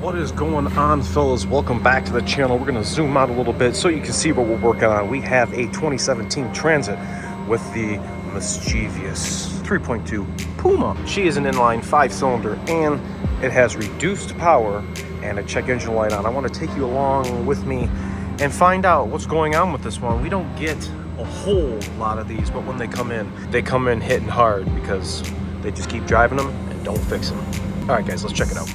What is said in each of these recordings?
What is going on, fellas? Welcome back to the channel. We're going to zoom out a little bit so you can see what we're working on. We have a 2017 Transit with the mischievous 3.2 Puma. She is an inline 5-cylinder and it has reduced power and a check engine light on. I want to take you along with me and find out what's going on with this one. We don't get a whole lot of these, but when they come in hitting hard because they just keep driving them and don't fix them. All right, guys, let's check it out.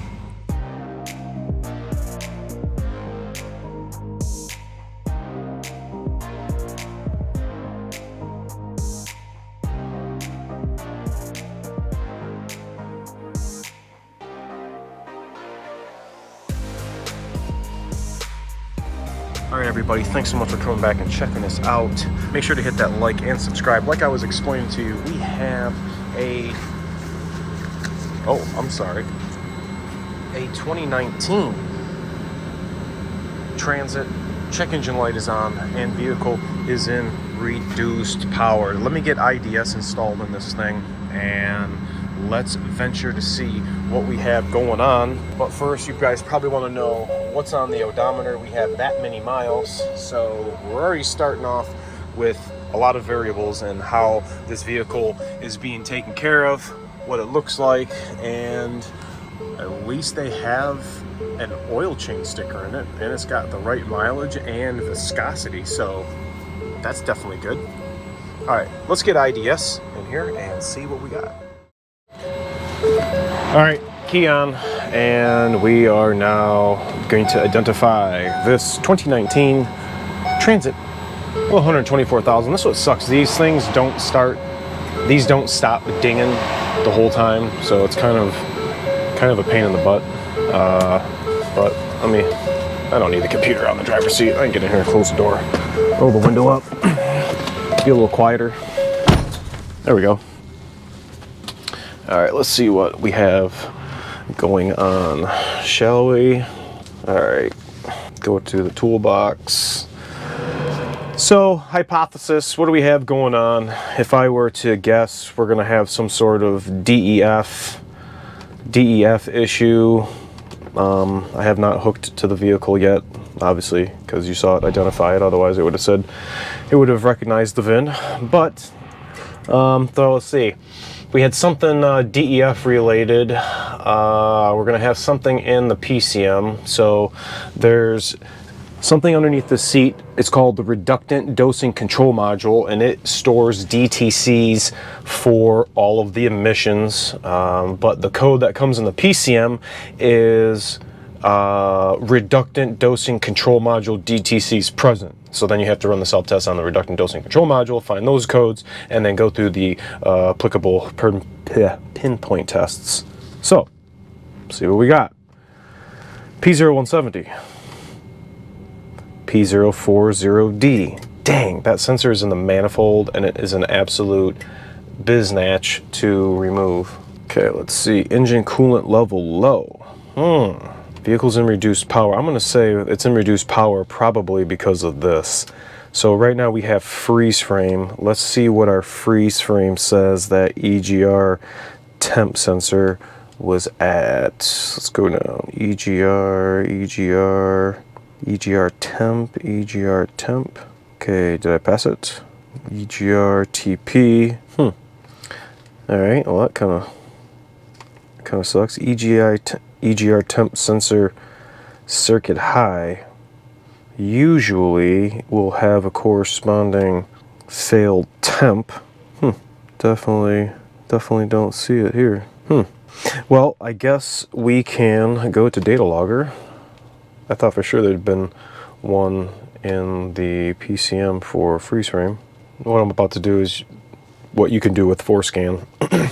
All right, everybody, thanks so much for coming back and checking us out. Make sure to hit that like and subscribe. Like I was explaining to you, we have a 2019 Transit. Check engine light is on and vehicle is in reduced power. Let me get IDS installed in this thing and let's venture to see what we have going on. But first, you guys probably want to know what's on the odometer. We have that many miles, so we're already starting off with a lot of variables and how this vehicle is being taken care of, what it looks like, and at least they have an oil change sticker in it, and it's got the right mileage and viscosity, so that's definitely good. All right, let's get IDS in here and see what we got. All right, key on, and we are now going to identify this 2019 Transit. Well, 124,000. This is what sucks. These things don't start. These don't stop dinging the whole time, so it's kind of a pain in the butt. But I don't need the computer on the driver's seat. I can get in here and close the door, roll the window up, be a little quieter. There we go. All right, let's see what we have going on, shall we? All right, go to the toolbox. So, hypothesis, what do we have going on? If I were to guess, we're gonna have some sort of DEF issue. I have not hooked to the vehicle yet, obviously, because you saw it identify it. Otherwise, it would have recognized the VIN. But, so let's see. We had something DEF related. We're gonna have something in the PCM. So there's something underneath the seat. It's called the reductant dosing control module, and it stores DTCs for all of the emissions. But the code that comes in the PCM is reductant dosing control module DTCs present. So then you have to run the self-test on the reductant dosing control module, find those codes, and then go through the applicable pinpoint tests. So, see what we got. P0170. P040D. Dang, that sensor is in the manifold, and it is an absolute biznatch to remove. Okay, let's see. Engine coolant level low. Vehicle's in reduced power. I'm going to say it's in reduced power probably because of this. So right now we have freeze frame. Let's see what our freeze frame says that EGR temp sensor was at. Let's go down. EGR temp. Okay, did I pass it? EGR TP. All right, well that kind of sucks. EGR temp sensor circuit high usually will have a corresponding failed temp. Definitely don't see it here. Well, I guess we can go to data logger. I thought for sure there'd been one in the PCM for freeze frame. What I'm about to do is what you can do with FORScan.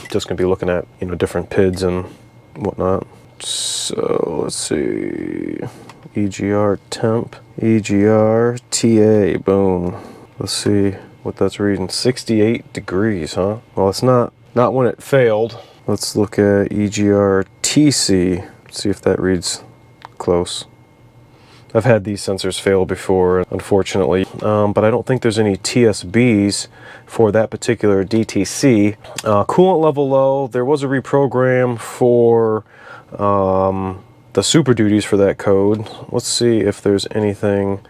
Just gonna be looking at, different PIDs and whatnot. So let's see, EGR temp, EGR TA, boom. Let's see what that's reading. 68 degrees, huh? Well, it's not when it failed. Let's look at EGR TC, see if that reads close. I've had these sensors fail before, unfortunately, but I don't think there's any TSBs for that particular DTC. Coolant level low, there was a reprogram for the Super Duties for that code. Let's see if there's anything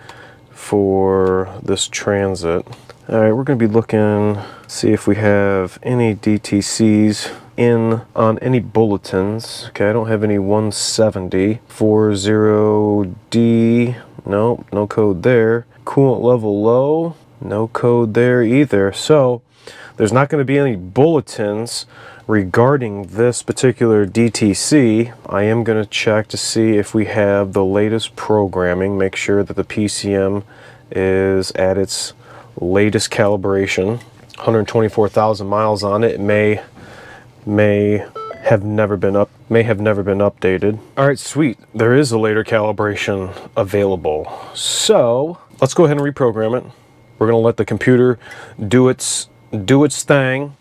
for this Transit. All right, we're going to be looking, see if we have any DTCs on any bulletins. Okay, I don't have any 170. 40D, nope, no code there. Coolant level low, no code there either. So there's not going to be any bulletins regarding this particular DTC. I am going to check to see if we have the latest programming, make sure that the PCM is at its latest calibration. 124,000 miles on it. It may have never been updated. All right, sweet. There is a later calibration available. So let's go ahead and reprogram it. We're going to let the computer do its thing.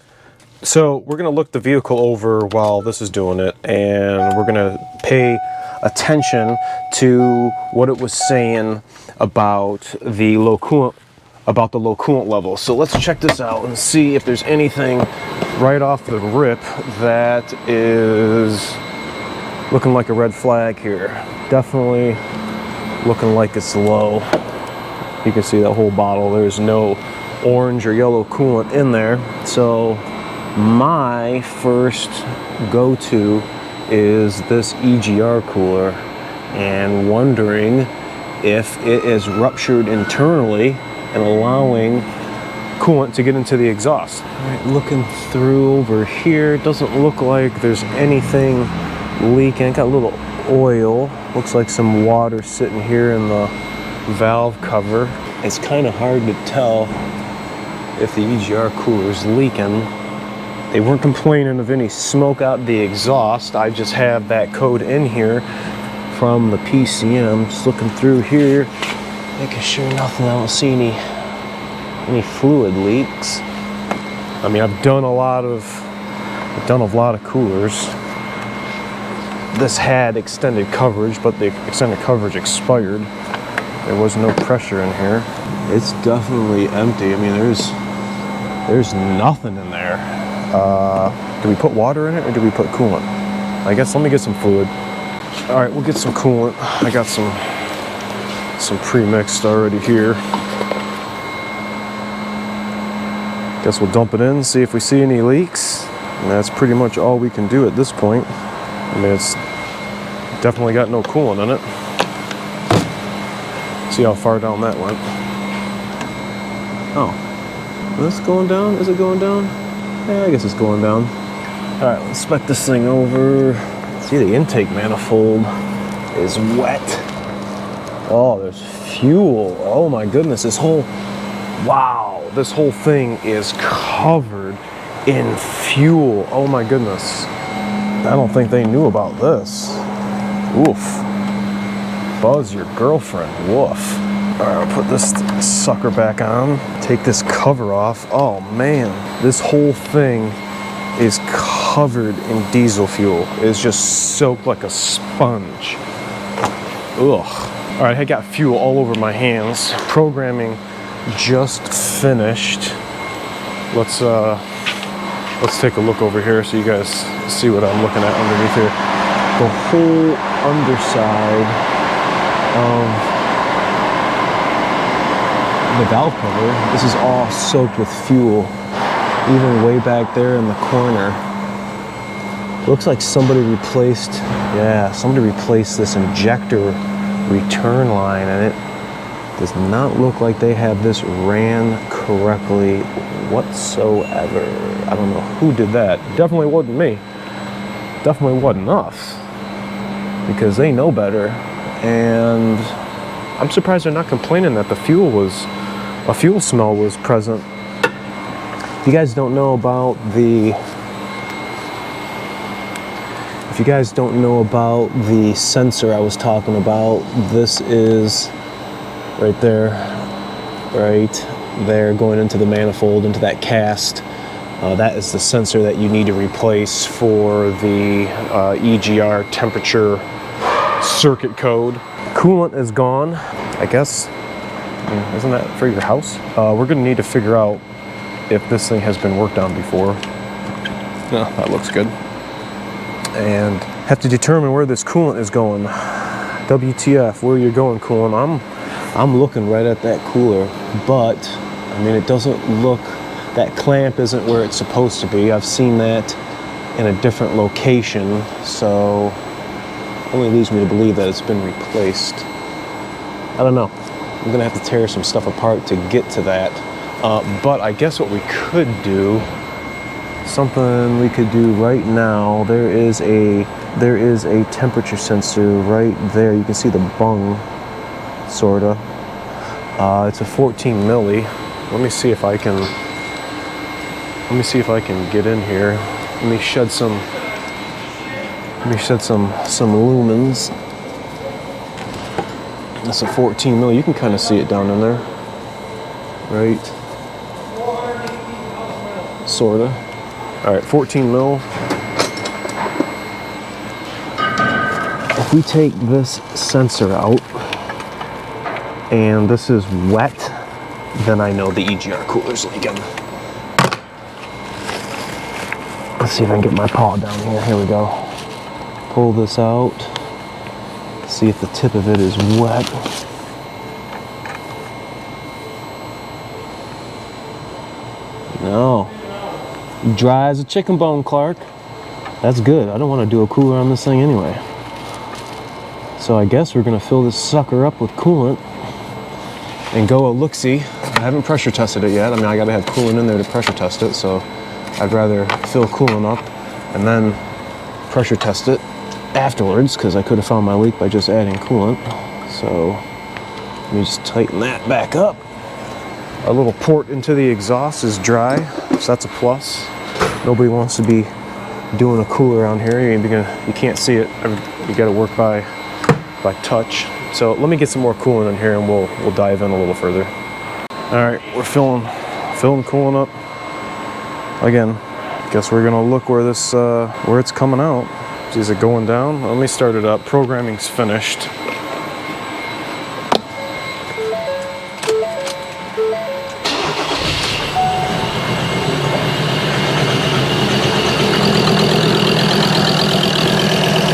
So we're going to look the vehicle over while this is doing it, and we're going to pay attention to what it was saying about the low coolant level. So let's check this out and see if there's anything right off the rip that is looking like a red flag here. Definitely looking like it's low. You can see that whole bottle. There's no orange or yellow coolant in there. So my first go-to is this EGR cooler, and wondering if it is ruptured internally and allowing coolant to get into the exhaust. All right, looking through over here, it doesn't look like there's anything leaking. Got a little oil, looks like some water sitting here in the valve cover. It's kind of hard to tell if the EGR cooler is leaking. They weren't complaining of any smoke out the exhaust. I just have that code in here from the PCM. Just looking through here, making sure nothing. I don't see any fluid leaks. I mean, I've done a lot of coolers. This had extended coverage, but the extended coverage expired. There was no pressure in here. It's definitely empty. I mean, there's nothing in there. Do we put water in it or do we put coolant? I guess let me get some fluid. All right, we'll get some coolant. I got some pre-mixed already here. Guess we'll dump it in, see if we see any leaks. And that's pretty much all we can do at this point. I mean, it's definitely got no coolant in it. See how far down that went. Oh, is this going down? Is it going down? Yeah, I guess it's going down. All right, let's spec this thing over. See, the intake manifold is wet. Oh, there's fuel. Oh my goodness, this whole thing is covered in fuel. Oh my goodness. I don't think they knew about this. Oof. Buzz your girlfriend. Woof. All right, I'll put this sucker back on. Take this cover off. Oh man, this whole thing is covered in diesel fuel. It's just soaked like a sponge. Ugh. All right, I got fuel all over my hands. Programming just finished. Let's take a look over here so you guys see what I'm looking at underneath here. The whole underside of the valve cover, this is all soaked with fuel. Even way back there in the corner. Looks like somebody replaced this injector return line, and it does not look like they have this ran correctly whatsoever. I don't know who did that. Definitely wasn't me. Definitely wasn't us, because they know better. And I'm surprised they're not complaining that a fuel smell was present. If you guys don't know about the sensor I was talking about, this is right there going into the manifold, into that cast. That is the sensor that you need to replace for the EGR temperature circuit code. Coolant is gone, I guess. Isn't that for your house? We're gonna need to figure out if this thing has been worked on before. No, that looks good. And Have to determine where this coolant is going. WTF, where you're going, coolant? I'm looking right at that cooler, but I mean, it doesn't look, that clamp isn't where it's supposed to be. I've seen that in a different location, so only leaves me to believe that it's been replaced. I don't know. I'm gonna have to tear some stuff apart to get to that. But I guess what we could do, something we could do right now, there is a temperature sensor right there. You can see the bung, sorta. It's a 14 milli. Let me see if I can get in here. Let me shed some lumens. That's a 14 milli. You can kind of see it down in there, right? Sorta. All right, 14 mil. If we take this sensor out, and this is wet, then I know the EGR cooler's leaking. Let's see if I can get my paw down here. Here we go. Pull this out. See if the tip of it is wet. No. Dry as a chicken bone, Clark. That's good. I don't want to do a cooler on this thing anyway. So I guess we're gonna fill this sucker up with coolant and go a look-see. I haven't pressure tested it yet. I mean, I gotta have coolant in there to pressure test it, so I'd rather fill coolant up and then pressure test it afterwards, because I could have found my leak by just adding coolant. So let me just tighten that back up. Our little port into the exhaust is dry, so that's a plus. Nobody wants to be doing a cooler around here. You can't see it. You got to work by touch. So let me get some more coolant in here, and we'll dive in a little further. All right, we're filling coolant up again. Guess we're gonna look where this where it's coming out. Is it going down? Let me start it up. Programming's finished.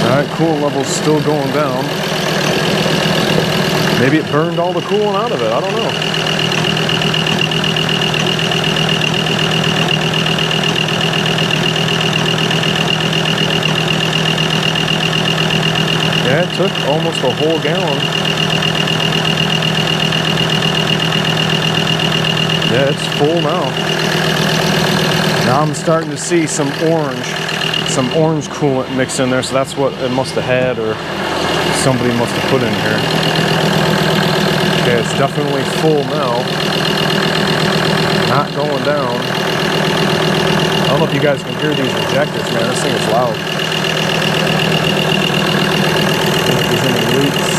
Alright, coolant level's still going down. Maybe it burned all the coolant out of it, I don't know. Yeah, it took almost a whole gallon. Yeah, it's full now. Now I'm starting to see some orange coolant mixed in there, so that's what it must have had, or somebody must have put in here. Okay, it's definitely full now. Not going down. I don't know if you guys can hear these injectors, man. This thing is loud. Leaks.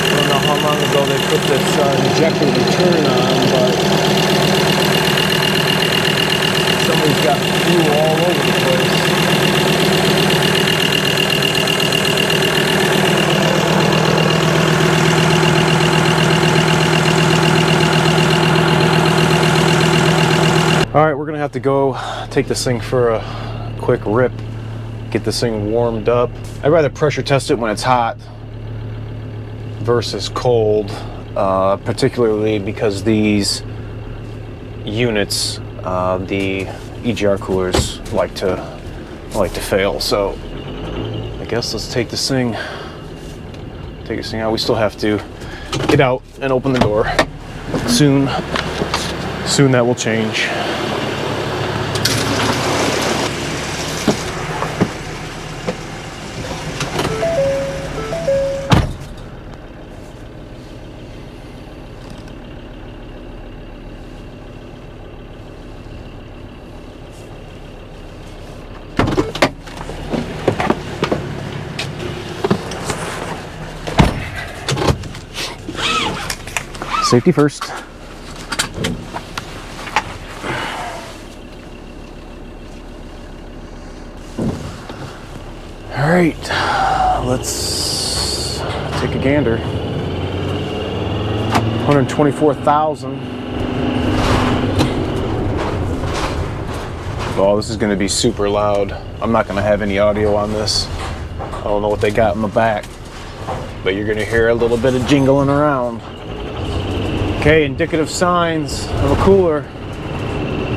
I don't know how long ago they put this injector return on, but somebody's got fuel all over the place. All right, we're gonna have to go take this thing for a quick rip. Get this thing warmed up. I'd rather pressure test it when it's hot versus cold, particularly because these units, the EGR coolers, like to fail. So I guess let's take this thing out. We still have to get out and open the door. Soon that will change. Safety first. All right, let's take a gander. 124,000. Oh, this is going to be super loud. I'm not going to have any audio on this. I don't know what they got in the back, but you're going to hear a little bit of jingling around. Okay, indicative signs of a cooler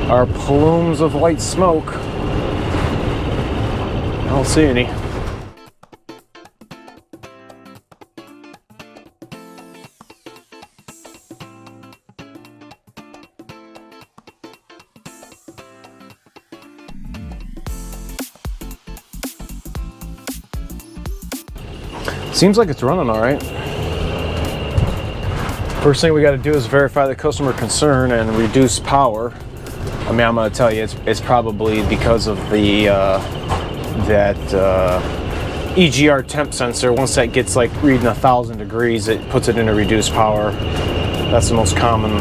are plumes of white smoke. I don't see any. Seems like it's running all right. First thing we got to do is verify the customer concern and reduce power. I mean, I'm going to tell you, it's probably because of the EGR temp sensor. Once that gets like reading 1,000 degrees, it puts it into reduced power. That's the most common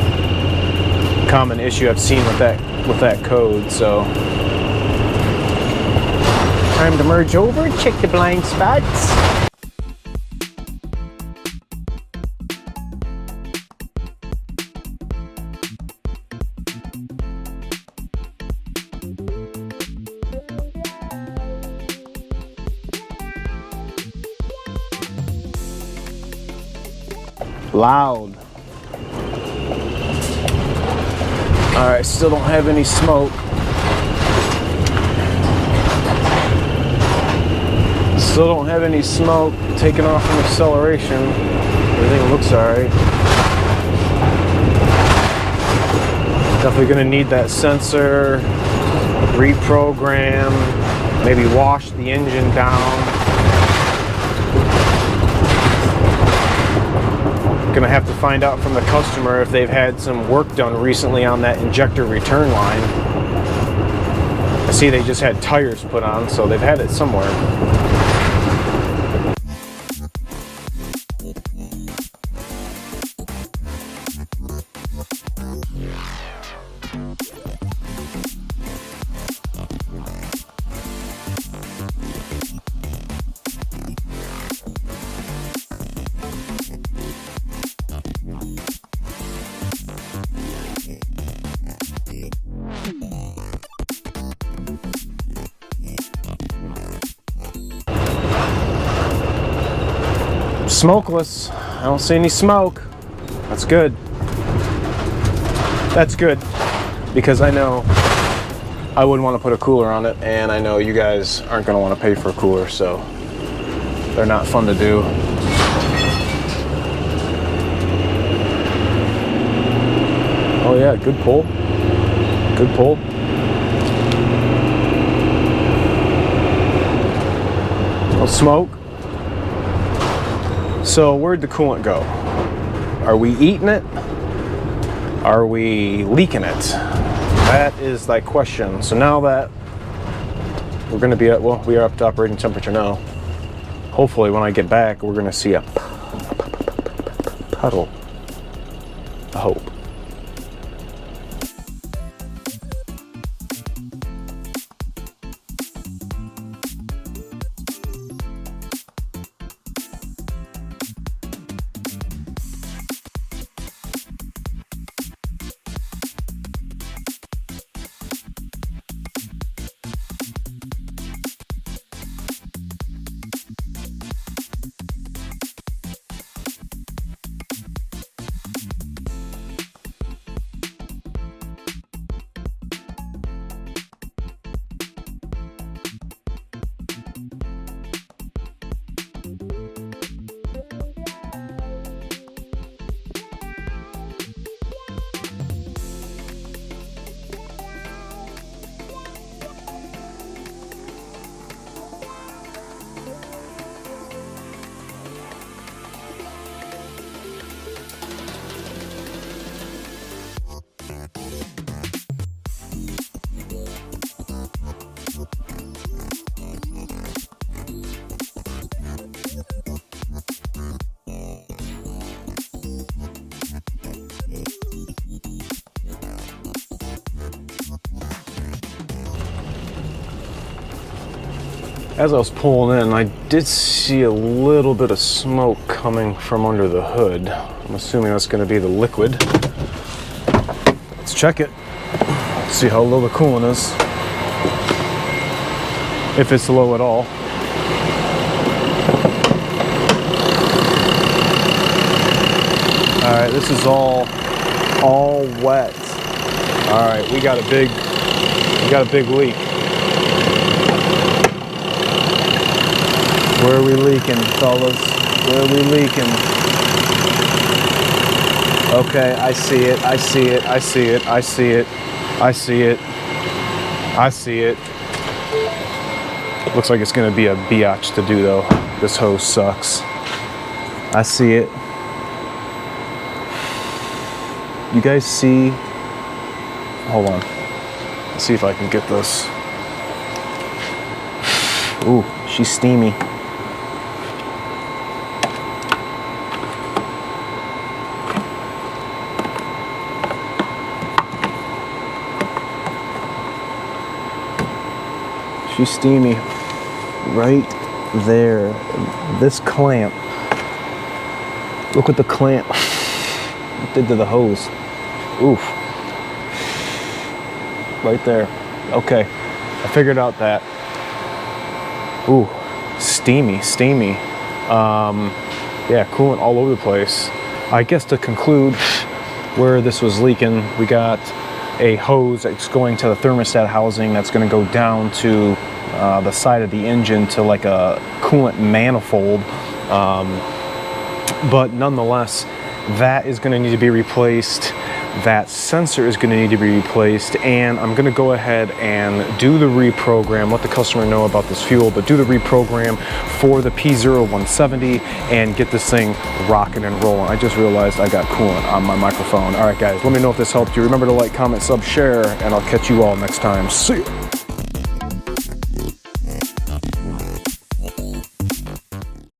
issue I've seen with that code. So, time to merge over, check the blind spots. Loud. All right, still don't have any smoke. Still don't have any smoke. Taking off from acceleration. Everything looks all right. Definitely gonna need that sensor, reprogram, maybe wash the engine down. Gonna have to find out from the customer if they've had some work done recently on that injector return line. I see they just had tires put on, so they've had it somewhere. Smokeless. I don't see any smoke. That's good. That's good, because I know I wouldn't want to put a cooler on it, and I know you guys aren't going to want to pay for a cooler, so they're not fun to do. Oh yeah, good pull. Good pull. No smoke. So where'd the coolant go? Are we eating it? Are we leaking it? That is the question. So now that we're going to be at, well, we are up to operating temperature now. Hopefully when I get back, we're going to see a puddle. I hope. As I was pulling in, I did see a little bit of smoke coming from under the hood. I'm assuming that's going to be the liquid. Let's check it. Let's see how low the coolant is. if it's low at all. All right, this is all wet. All right, we got a big leak. Where are we leaking, fellas? Where are we leaking? Okay, I see it, I see it, I see it, I see it, I see it, I see it. Looks like it's gonna be a biatch to do though. This hose sucks. I see it. You guys see? Hold on. Let's see if I can get this. Ooh, she's steamy. She's steamy. Right there. This clamp. Look at the clamp. What did to the hose. Oof. Right there. Okay. I figured out that. Ooh. Steamy, steamy. Yeah, coolant all over the place. I guess to conclude where this was leaking, we got a hose that's going to the thermostat housing that's going to go down to the side of the engine to like a coolant manifold. But nonetheless, that is going to need to be replaced. That sensor is going to need to be replaced, and I'm going to go ahead and do the reprogram, let the customer know about this fuel, but do the reprogram for the P0170 and get this thing rocking and rolling. I just realized I got coolant on my microphone. All right, guys, let me know if this helped you. Remember to like, comment, sub, share, and I'll catch you all next time. See ya.